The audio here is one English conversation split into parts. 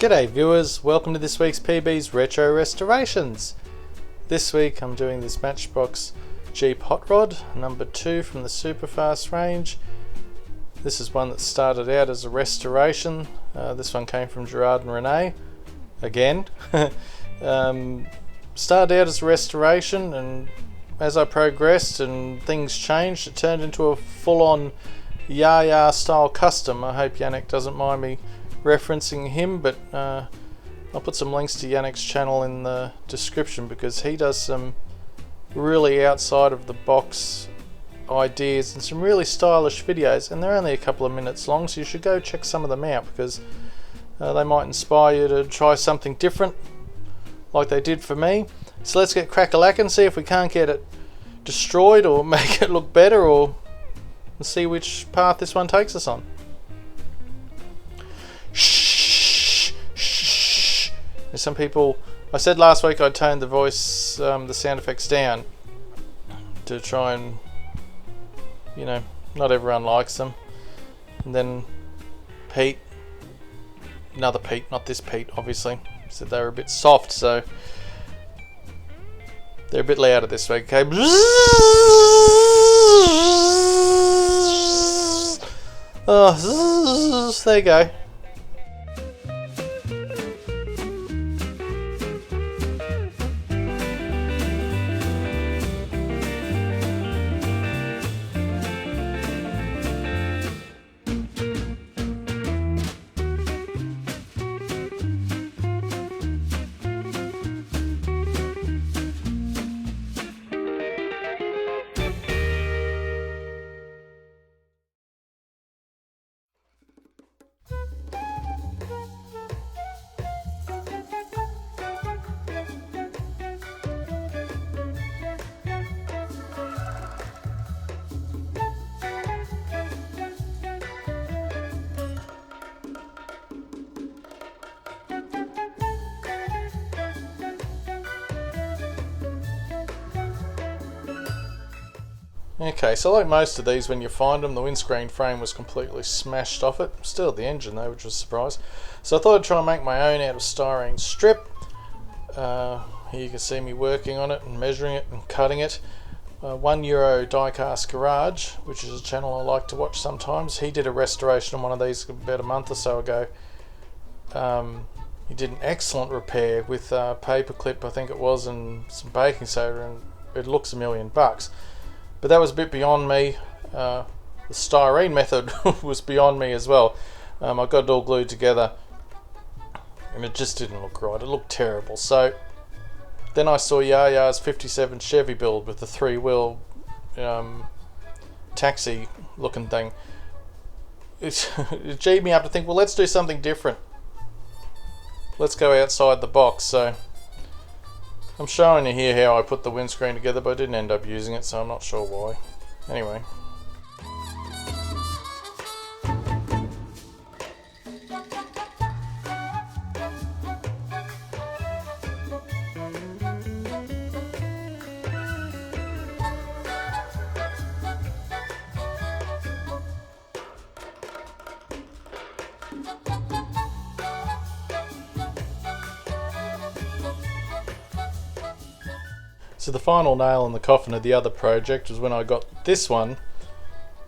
G'day viewers, welcome to this week's PB's Retro Restorations. This week I'm doing this Matchbox Jeep Hot Rod, number 2 from the Superfast range. This is one that started out as a restoration. This one came from Gerard and Renee, again. Started out as a restoration, and as I progressed and things changed, it turned into a full-on Yaya style custom. I hope Yannick doesn't mind me referencing him, but I'll put some links to Yannick's channel in the description because he does some really outside of the box ideas and some really stylish videos, and they're only a couple of minutes long, so you should go check some of them out because they might inspire you to try something different like they did for me. So let's get Crackalack and see if we can't get it destroyed or make it look better, or see which path this one takes us on. There's some people, I said last week I'd tone the voice, the sound effects down to try and, you know, not everyone likes them. And then Pete, another Pete, not this Pete obviously, said they were a bit soft, so they're a bit louder this week, okay? Oh, there you go. Okay, so like most of these, when you find them, the windscreen frame was completely smashed off it. Still at the engine though, which was a surprise. So I thought I'd try and make my own out of styrene strip. Here you can see me working on it and measuring it and cutting it. €1 Diecast Garage, which is a channel I like to watch sometimes. He did a restoration on one of these about a month or so ago. He did an excellent repair with paperclip, I think it was, and some baking soda, and it looks $1 million. But that was a bit beyond me. The styrene method was beyond me as well. I got it all glued together and it just didn't look right. It looked terrible. So then I saw Yaya's 57 Chevy build with the 3-wheel taxi looking thing. It G'd me up to think, well, let's do something different. Let's go outside the box. So I'm showing you here how I put the windscreen together, but I didn't end up using it, so I'm not sure why. Anyway. So the final nail in the coffin of the other project was when I got this one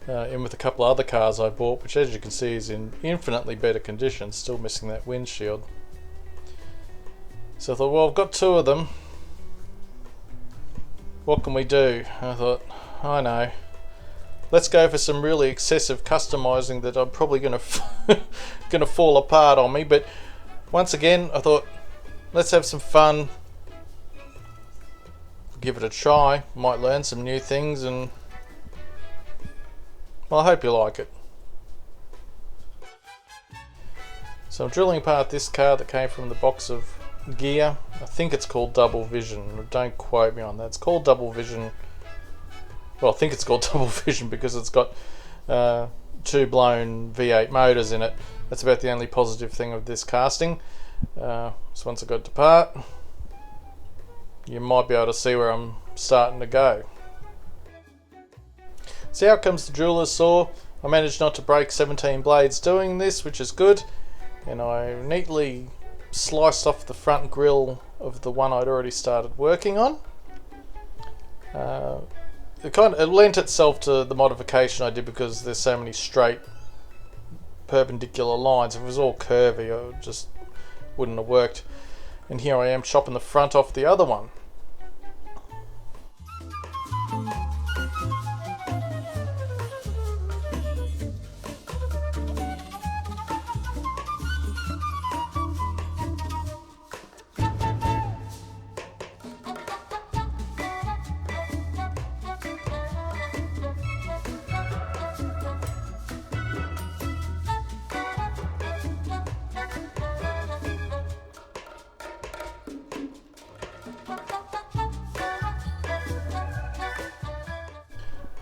in with a couple of other cars I bought, which as you can see is in infinitely better condition, still missing that windshield. So I thought, well, I've got 2 of them, what can we do? And I thought, I know, let's go for some really excessive customizing that I'm probably going to fall apart on me, but once again I thought, let's have some fun. Give it a try, might learn some new things, and well, I hope you like it. So I'm drilling apart this car that came from the box of gear. I think it's called Double Vision, don't quote me on that. It's called Double Vision. Well, I think it's called Double Vision because it's got 2 blown V8 motors in it. That's about the only positive thing of this casting. So once I got it apart, you might be able to see where I'm starting to go. So out comes the jeweler's saw. I managed not to break 17 blades doing this, which is good, and I neatly sliced off the front grille of the one I'd already started working on. It lent itself to the modification I did because there's so many straight perpendicular lines. If it was all curvy, it just wouldn't have worked. And here I am chopping the front off the other one.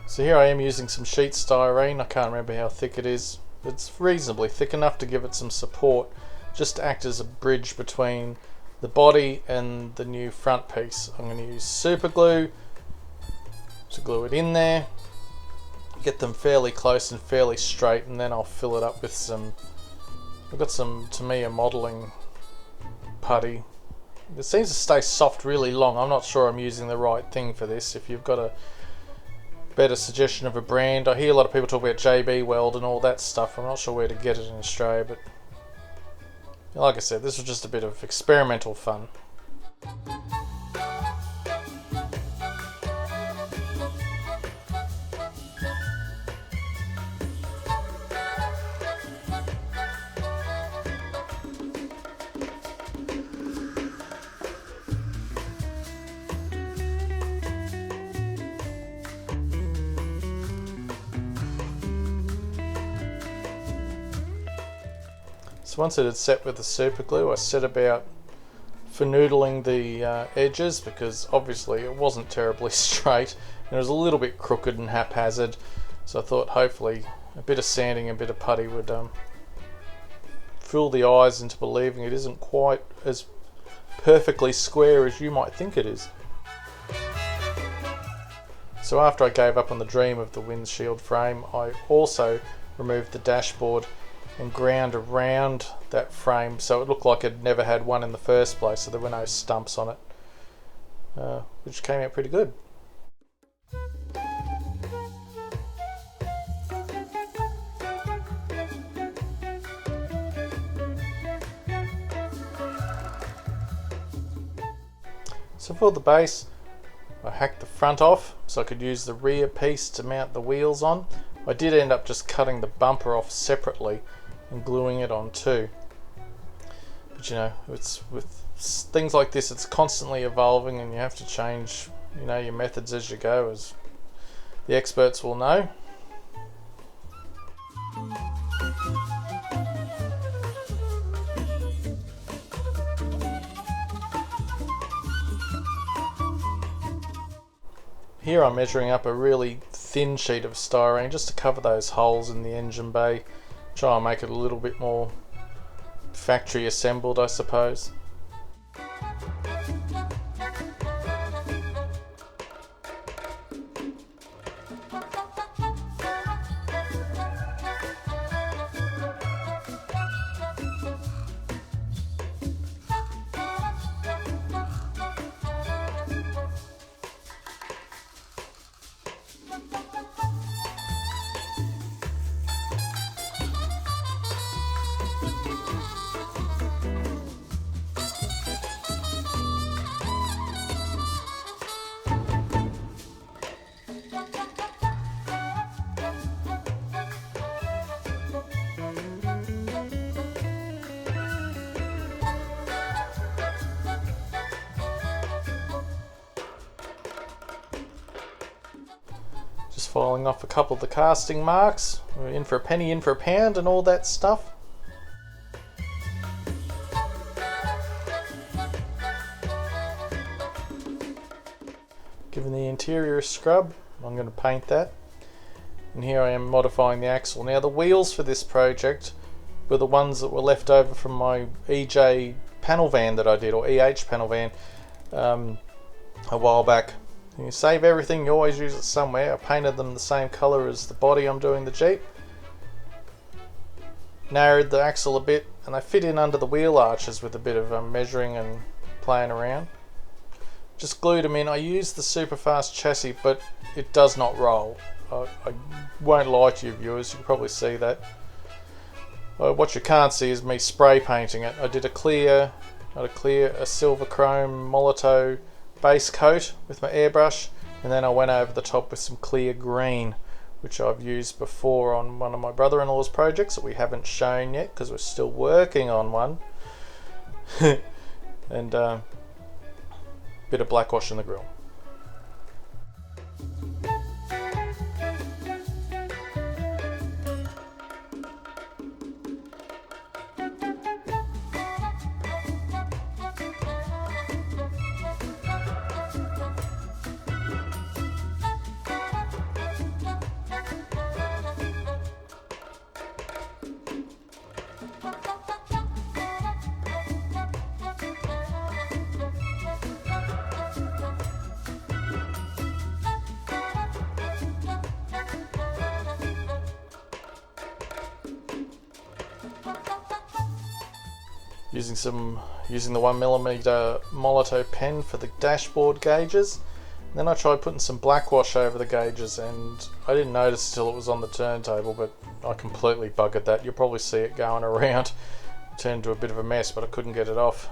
So here I am using some sheet styrene. I can't remember how thick it is. It's reasonably thick enough to give it some support, just to act as a bridge between the body and the new front piece. I'm going to use super glue to glue it in there, get them fairly close and fairly straight, and then I'll fill it up with some, I've got some Tamiya modelling putty. It seems to stay soft really long. I'm not sure I'm using the right thing for this. If you've got a better suggestion of a brand, I hear a lot of people talk about JB Weld and all that stuff. I'm not sure where to get it in Australia, but like I said, this was just a bit of experimental fun. So once it had set with the super glue, I set about finoodling the edges, because obviously it wasn't terribly straight and it was a little bit crooked and haphazard. So I thought hopefully a bit of sanding and a bit of putty would fool the eyes into believing it isn't quite as perfectly square as you might think it is. So after I gave up on the dream of the windshield frame, I also removed the dashboard and ground around that frame so it looked like it never had one in the first place, so there were no stumps on it, which came out pretty good. So for the base, I hacked the front off so I could use the rear piece to mount the wheels on. I did end up just cutting the bumper off separately and gluing it on too. But you know, it's with things like this, it's constantly evolving and you have to change, you know, your methods as you go, as the experts will know. Here I'm measuring up a really thin sheet of styrene just to cover those holes in the engine bay. Try and make it a little bit more factory assembled, I suppose. Just filing off a couple of the casting marks. We're in for a penny, in for a pound, and all that stuff. Giving the interior a scrub, I'm going to paint that. And here I am modifying the axle. Now the wheels for this project were the ones that were left over from my EJ panel van that I did, or EH panel van, a while back. You save everything, you always use it somewhere. I painted them the same colour as the body I'm doing the Jeep. narrowed the axle a bit, and they fit in under the wheel arches with a bit of measuring and playing around. Just glued them in. I used the Superfast chassis, but it does not roll. I won't lie to you viewers, you can probably see that. What you can't see is me spray painting it. I did a silver chrome Molotow base coat with my airbrush, and then I went over the top with some clear green, which I've used before on one of my brother-in-law's projects that we haven't shown yet because we're still working on one. And bit of blackwash in the grill. Using the 1mm Molotow pen for the dashboard gauges. And then I tried putting some blackwash over the gauges, and I didn't notice until it was on the turntable, but I completely buggered that. You'll probably see it going around. It turned into a bit of a mess, but I couldn't get it off.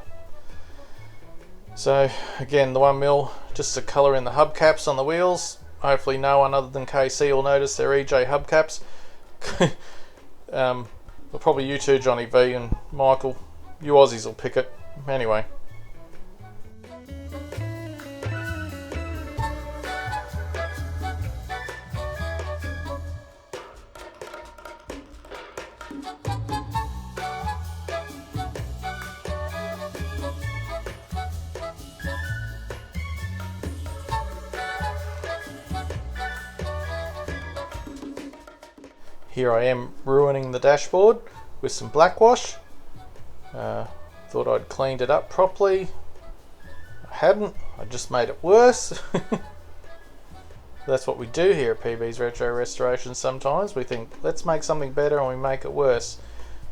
So again, the 1mm just to colour in the hubcaps on the wheels. Hopefully no one other than KC will notice they're EJ hubcaps. Well, probably you two, Johnny V and Michael. You Aussies will pick it. Anyway. Here I am ruining the dashboard with some blackwash. Thought I'd cleaned it up properly. I hadn't. I just made it worse. That's what we do here at PB's Retro Restoration sometimes. We think, let's make something better, and we make it worse.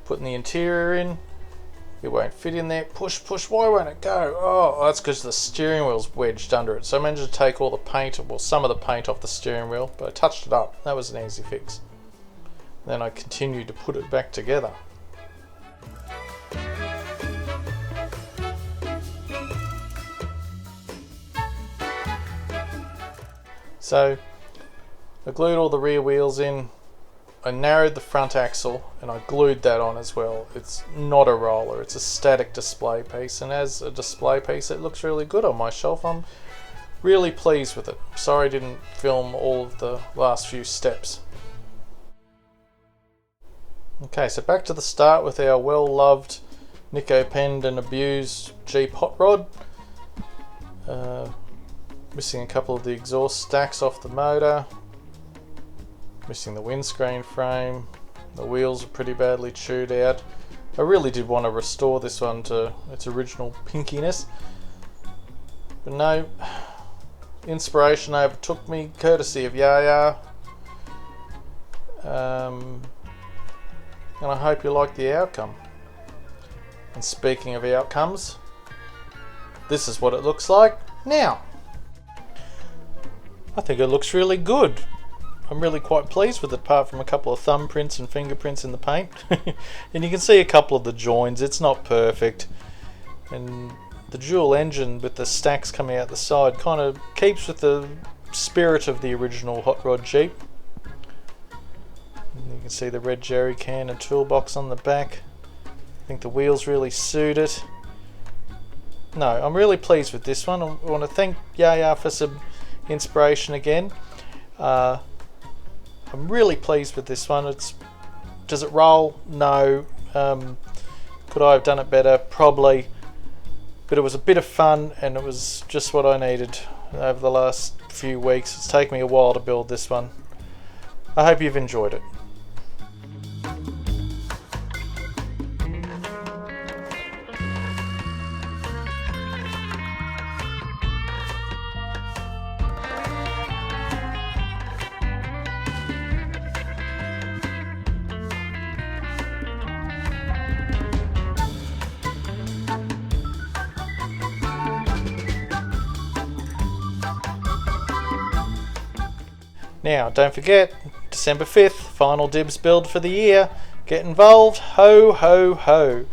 Putting the interior in, it won't fit in there. Push, push, why won't it go? Oh, that's because the steering wheel's wedged under it. So I managed to take all the paint, well, some of the paint off the steering wheel, but I touched it up. That was an easy fix. Then I continued to put it back together. So I glued all the rear wheels in, I narrowed the front axle, and I glued that on as well. It's not a roller, it's a static display piece, and as a display piece it looks really good on my shelf. I'm really pleased with it. Sorry I didn't film all of the last few steps. Okay, so back to the start with our well-loved, Nico-penned and abused Jeep hot rod. Missing a couple of the exhaust stacks off the motor. Missing the windscreen frame. The wheels are pretty badly chewed out. I really did want to restore this one to its original pinkiness. But no, inspiration overtook me, courtesy of Yaya. And I hope you like the outcome. And speaking of outcomes, this is what it looks like now. I think it looks really good. I'm really quite pleased with it, apart from a couple of thumbprints and fingerprints in the paint. And you can see a couple of the joins. It's not perfect. And the dual engine with the stacks coming out the side kind of keeps with the spirit of the original hot rod Jeep. And you can see the red jerry can and toolbox on the back. I think the wheels really suit it. No, I'm really pleased with this one. I want to thank Yaya for some inspiration again. I'm really pleased with this one. Does it roll? No. Could I have done it better? Probably. But it was a bit of fun, and it was just what I needed over the last few weeks. It's taken me a while to build this one. I hope you've enjoyed it. Now, don't forget, December 5th, final dibs build for the year. Get involved, ho ho ho.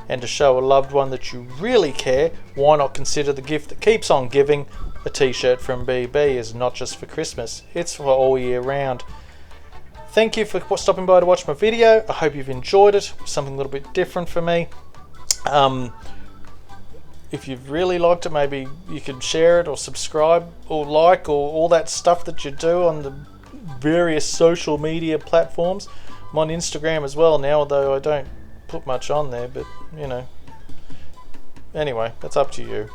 And to show a loved one that you really care, why not consider the gift that keeps on giving? A t-shirt from BB is not just for Christmas, it's for all year round. Thank you for stopping by to watch my video. I hope you've enjoyed it. Something a little bit different for me. If you've really liked it, maybe you could share it or subscribe or like or all that stuff that you do on the various social media platforms. I'm on Instagram as well now, although I don't put much on there, but you know. Anyway, that's up to you.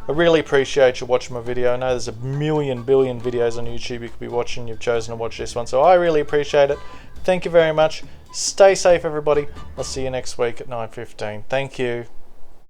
I really appreciate you watching my video. I know there's a billion videos on YouTube you could be watching. You've chosen to watch this one, so I really appreciate it. Thank you very much. Stay safe, everybody. I'll see you next week at 9:15. Thank you.